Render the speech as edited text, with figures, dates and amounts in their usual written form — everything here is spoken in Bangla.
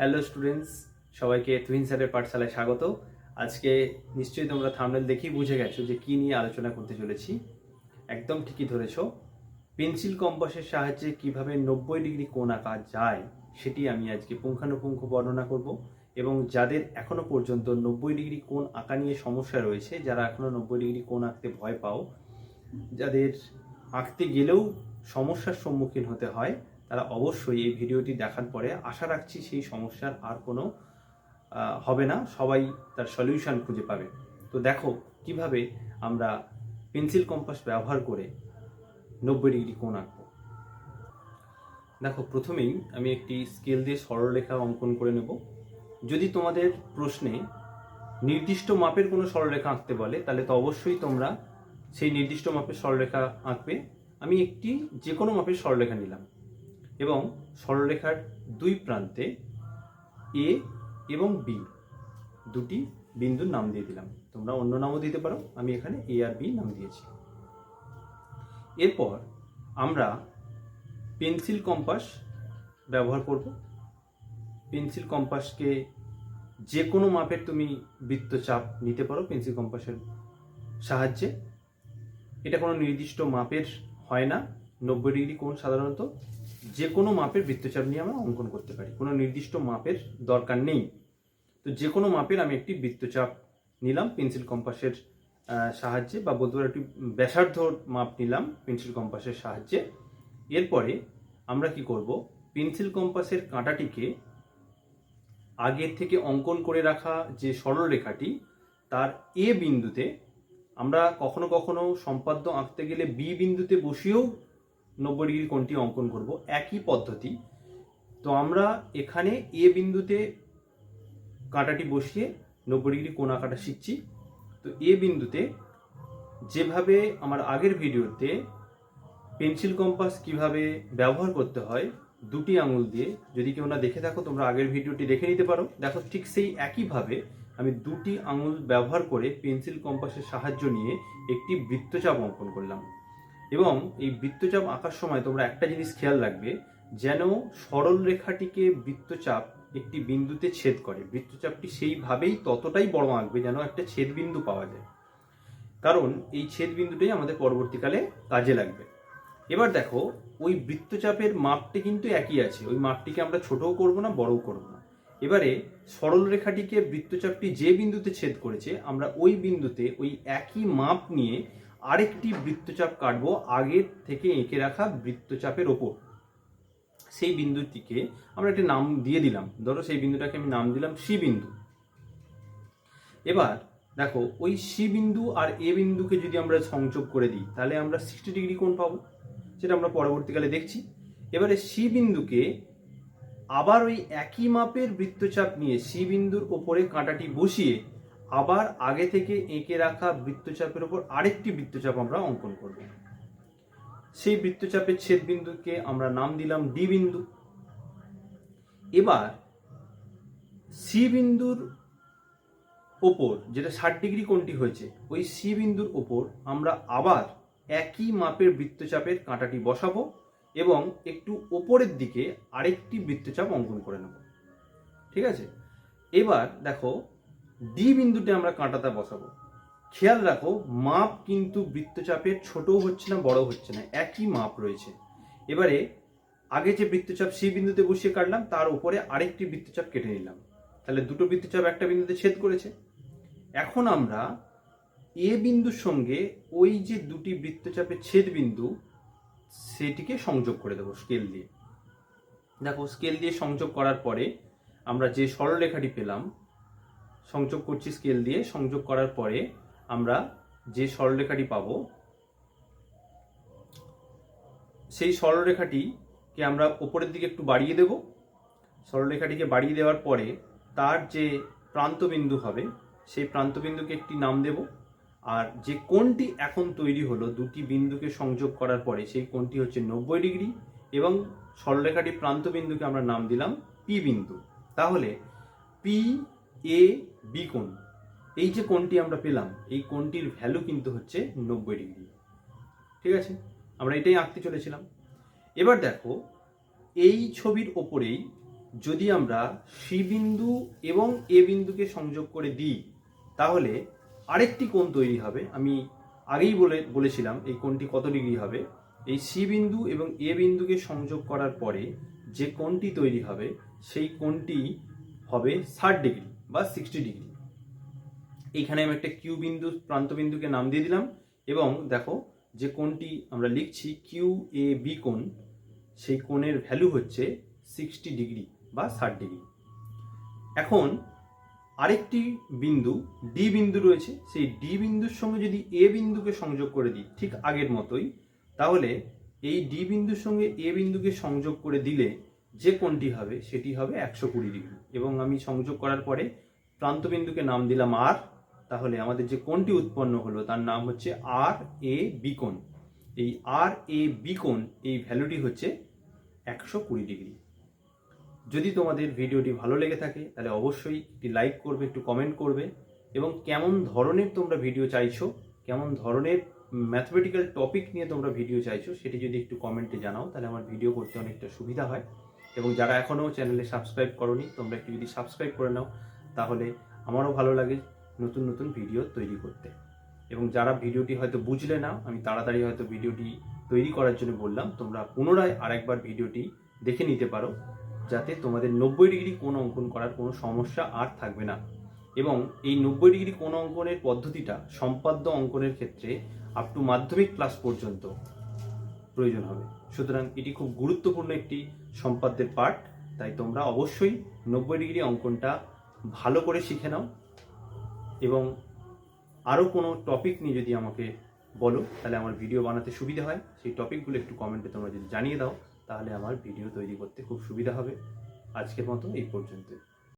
হ্যালো স্টুডেন্টস, সবাইকে তুহিন স্যারের পাঠশালায় স্বাগত। আজকে নিশ্চয়ই তোমরা থাম্বনেল দেখেই বুঝে গেছো যে কী নিয়ে আলোচনা করতে চলেছি। একদম ঠিকই ধরেছো। পেন্সিল কম্পাসের সাহায্যে কিভাবে 90 ডিগ্রি কোণ আঁকা যায় সেটি আমি আজকে পুঙ্খানুপুঙ্খ বর্ণনা করব। এবং যাদের এখনো পর্যন্ত 90 ডিগ্রি কোণ আঁকা নিয়ে সমস্যা রয়েছে, যারা এখনো 90 ডিগ্রি কোণ আঁকতে ভয় পাও, যাদের আঁকতে গেলেও সমস্যার সম্মুখীন হতে হয়, তারা অবশ্যই এই ভিডিওটি দেখার পরে আশা রাখছি সেই সমস্যার আর কোনো হবে না, সবাই তার সলিউশন খুঁজে পাবে। তো দেখো কিভাবে আমরা পেন্সিল কম্পাস ব্যবহার করে 90 ডিগ্রি কোণ আঁকবো। দেখো, প্রথমেই আমি একটি স্কেল দিয়ে সরলরেখা অঙ্কন করে নেব। যদি তোমাদের প্রশ্নে নির্দিষ্ট মাপের কোনো সরলরেখা আঁকতে বলে, তাহলে তো অবশ্যই তোমরা সেই নির্দিষ্ট মাপের সরলরেখা আঁকবে। আমি একটি যে কোনো মাপের সরলরেখা নিলাম এবং সরলরেখার দুই প্রান্তে এ এবং বি দুটি বিন্দুর নাম দিয়ে দিলাম। তোমরা অন্য নামও দিতে পারো, আমি এখানে এ আর বি নাম দিয়েছি। এরপর আমরা পেন্সিল কম্পাস ব্যবহার করব। পেন্সিল কম্পাসকে যে কোনো মাপের তুমি বৃত্তচাপ নিতে পারো পেন্সিল কম্পাসের সাহায্যে। এটা কোনো নির্দিষ্ট মাপের হয় না। 90 ডিগ্রি কোণ সাধারণত যে কোনো মাপের বৃত্তচাপ নিয়ে আমরা অঙ্কন করতে পারি, কোনো নির্দিষ্ট মাপের দরকার নেই। তো যে কোনো মাপের আমি একটি বৃত্তচাপ নিলাম পেন্সিল কম্পাসের সাহায্যে, বা বলতে পারো একটি ব্যাসার্ধ মাপ নিলাম পেন্সিল কম্পাসের সাহায্যে। এরপরে আমরা কি করব, পেন্সিল কম্পাসের কাঁটাটিকে আগে থেকে অঙ্কন করে রাখা যে সরল রেখাটি, তার এ বিন্দুতে, আমরা কখনো কখনো সম্পাদ্য আঁকতে গেলে বি বিন্দুতে বসিয়েও 90 ডিগ্রি কোণটি অঙ্কন করব, একই পদ্ধতি। তো আমরা এখানে এ বিন্দুতে কাঁটাটি বসিয়ে 90 ডিগ্রি কোণ আঁকাটা শিখছি। তো এ বিন্দুতে যেভাবে আমার আগের ভিডিওতে পেন্সিল কম্পাস কিভাবে ব্যবহার করতে হয় দুটি আঙুল দিয়ে, যদি কেউ না দেখে থাকো তোমরা আগের ভিডিওটি দেখে নিতে পারো। দেখো, ঠিক সেই একইভাবে আমি দুটি আঙুল ব্যবহার করে পেন্সিল কম্পাসের সাহায্য নিয়ে একটি বৃত্তচাপ অঙ্কন করলাম। এবং এই বৃত্তচাপ আঁকার সময় তোমরা একটা জিনিস খেয়াল রাখবে, যেন সরল রেখাটিকে বৃত্তচাপ একটি বিন্দুতে ছেদ করে। বৃত্তচাপটি সেইভাবেই ততটাই বড় আঁকবে যেন একটা ছেদ বিন্দু পাওয়া যায়, কারণ এই ছেদ বিন্দুটাই আমাদের পরবর্তীকালে কাজে লাগবে। এবার দেখো, ওই বৃত্তচাপের মাপটি কিন্তু একই আছে, ওই মাপটিকে আমরা ছোটও করব না, বড়ও করব না। এবারে সরল রেখাটিকে বৃত্তচাপটি যে বিন্দুতে ছেদ করেছে, আমরা ওই বিন্দুতে ওই একই মাপ নিয়ে আরেকটি বৃত্তচাপ কাটবো আগের থেকে এঁকে রাখা বৃত্তচাপের ওপর। সেই বিন্দুটিকে আমরা একটা নাম দিয়ে দিলাম, ধরো সেই বিন্দুটাকে আমি নাম দিলাম সি বিন্দু। এবার দেখো, ওই সি বিন্দু আর এ বিন্দুকে যদি আমরা সংযোগ করে দিই, তাহলে আমরা 60 ডিগ্রি কোণ পাবো, সেটা আমরা পরবর্তীকালে দেখছি। এবারে সি বিন্দুকে আবার ওই একই মাপের বৃত্তচাপ নিয়ে সি বিন্দুর ওপরে কাঁটাটি বসিয়ে আবার আগে থেকে এঁকে রাখা বৃত্তচাপের ওপর আরেকটি বৃত্তচাপ আমরা অঙ্কন করব। সেই বৃত্তচাপের ছেদ বিন্দুকে আমরা নাম দিলাম ডি বিন্দু। এবার সি বিন্দুর ওপর যেটা 60 ডিগ্রি কোণটি হয়েছে, ওই সি বিন্দুর ওপর আমরা আবার একই মাপের বৃত্তচাপের কাঁটাটি বসাবো এবং একটু ওপরের দিকে আরেকটি বৃত্তচাপ অঙ্কন করে নেব। ঠিক আছে? এবার দেখো, ডি বিন্দুতে আমরা কাঁটাটা বসাবো। খেয়াল রাখো, মাপ কিন্তু বৃত্তচাপের ছোটও হচ্ছে না, বড় হচ্ছে না, একই মাপ রয়েছে। এবারে আগে যে বৃত্তচাপ সি বিন্দুতে বসিয়ে কাটলাম, তার উপরে আরেকটি বৃত্তচাপ কেটে নিলাম, তাহলে দুটো বৃত্তচাপ একটা বিন্দুতে ছেদ করেছে। এখন আমরা এ বিন্দুর সঙ্গে ওই যে দুটি বৃত্তচাপের ছেদ বিন্দু, সেটিকে সংযোগ করে দেবো স্কেল দিয়ে। দেখো, স্কেল দিয়ে সংযোগ করার পরে আমরা যে সরলরেখাটি পেলাম, সংযোগ করছি স্কেল দিয়ে, সংযোগ করার পরে আমরা যে সরলরেখাটি পাবো, সেই সরলরেখাটিকে আমরা উপরের দিকে একটু বাড়িয়ে দেব। সরলরেখাটিকে বাড়িয়ে দেওয়ার পরে তার যে প্রান্তবিন্দু হবে, সেই প্রান্তবিন্দুকে একটি নাম দেব। আর যে কোণটি এখন তৈরি হলো দুটি বিন্দুকে সংযোগ করার পরে, সেই কোণটি হচ্ছে 90 ডিগ্রি এবং সরলরেখাটির প্রান্তবিন্দুকে আমরা নাম দিলাম পি বিন্দু। তাহলে পি এ বি কোণ, এই যে কোণটি আমরা পেলাম, এই কোণটির ভ্যালু কিন্তু হচ্ছে 90 ডিগ্রি। ঠিক আছে? আমরা এটাই আঁকতে চলেছিলাম। এবার দেখো, এই ছবির ওপরেই যদি আমরা সি বিন্দু এবং এ বিন্দুকে সংযোগ করে দিই তাহলে আরেকটি কোণ তৈরি হবে। আমি আগেই বলেছিলাম এই কোণটি কত ডিগ্রি হবে। এই সি বিন্দু এবং এ বিন্দুকে সংযোগ করার পরে যে কোণটি তৈরি হবে সেই কোণটি হবে 60 ডিগ্রি বা 60 ডিগ্রি। এইখানে আমি একটা কিউ বিন্দু প্রান্ত বিন্দুকে নাম দিয়ে দিলাম এবং দেখো যে কোণটি আমরা লিখছি কিউ এ বি কোণ, সেই কোণের ভ্যালু হচ্ছে 60 ডিগ্রি বা 60 ডিগ্রি। এখন আরেকটি বিন্দু ডি বিন্দু রয়েছে, সেই ডি বিন্দুর সঙ্গে যদি এ বিন্দুকে সংযোগ করে দিই ঠিক আগের মতোই, তাহলে এই ডি বিন্দুর সঙ্গে এ বিন্দুকে সংযোগ করে দিলে যে কোণটি হবে সেটি হবে 120 ডিগ্রি। এবং আমি সংযোগ করার পরে প্রান্ত বিন্দুকে নাম দিলাম আর, তাহলে আমাদের যে কোণটি উৎপন্ন হলো তার নাম হচ্ছে আর এ বি কোণ। এই আর এ বি কোণ এই ভ্যালুটি হচ্ছে 120 ডিগ্রি। যদি তোমাদের ভিডিওটি ভালো লেগে থাকে তাহলে অবশ্যই একটি লাইক করবে, একটু কমেন্ট করবে এবং কেমন ধরনের তোমরা ভিডিও চাইছো, কেমন ধরনের ম্যাথমেটিক্যাল টপিক নিয়ে তোমরা ভিডিও চাইছো সেটি যদি একটু কমেন্টে জানাও তাহলে আমার ভিডিও করতে অনেকটা সুবিধা হয়। এবং যারা এখনও চ্যানেলে সাবস্ক্রাইব করোনি তোমরা একটু যদি সাবস্ক্রাইব করে নাও তাহলে আমারও ভালো লাগে নতুন নতুন ভিডিও তৈরি করতে। এবং যারা ভিডিওটি হয়তো বুঝলে না, আমি তাড়াতাড়ি হয়তো ভিডিওটি তৈরি করার জন্য বললাম, তোমরা পুনরায় আরেকবার ভিডিওটি দেখে নিতে পারো যাতে তোমাদের 90 ডিগ্রি কোণ অঙ্কন করার কোনো সমস্যা আর থাকবে না। এবং এই 90 ডিগ্রি কোণ অঙ্কনের পদ্ধতিটা সম্পাদ্য অঙ্কনের ক্ষেত্রে আপ টু মাধ্যমিক ক্লাস পর্যন্ত প্রয়োজন হবে। সুতরাং এটি খুব গুরুত্বপূর্ণ একটি সম্পাদ্যের পার্ট, তাই তোমরা অবশ্যই 90 ডিগ্রি অঙ্কনটা ভালো করে শিখে নাও। এবং আরও কোনো টপিক নিয়ে যদি আমাকে বলো তাহলে আমার ভিডিও বানাতে সুবিধা হয়। সেই টপিকগুলো একটু কমেন্টে তোমরা যদি জানিয়ে দাও তাহলে আমার ভিডিও তৈরি করতে খুব সুবিধা হবে। আজকের মতো এই পর্যন্তই।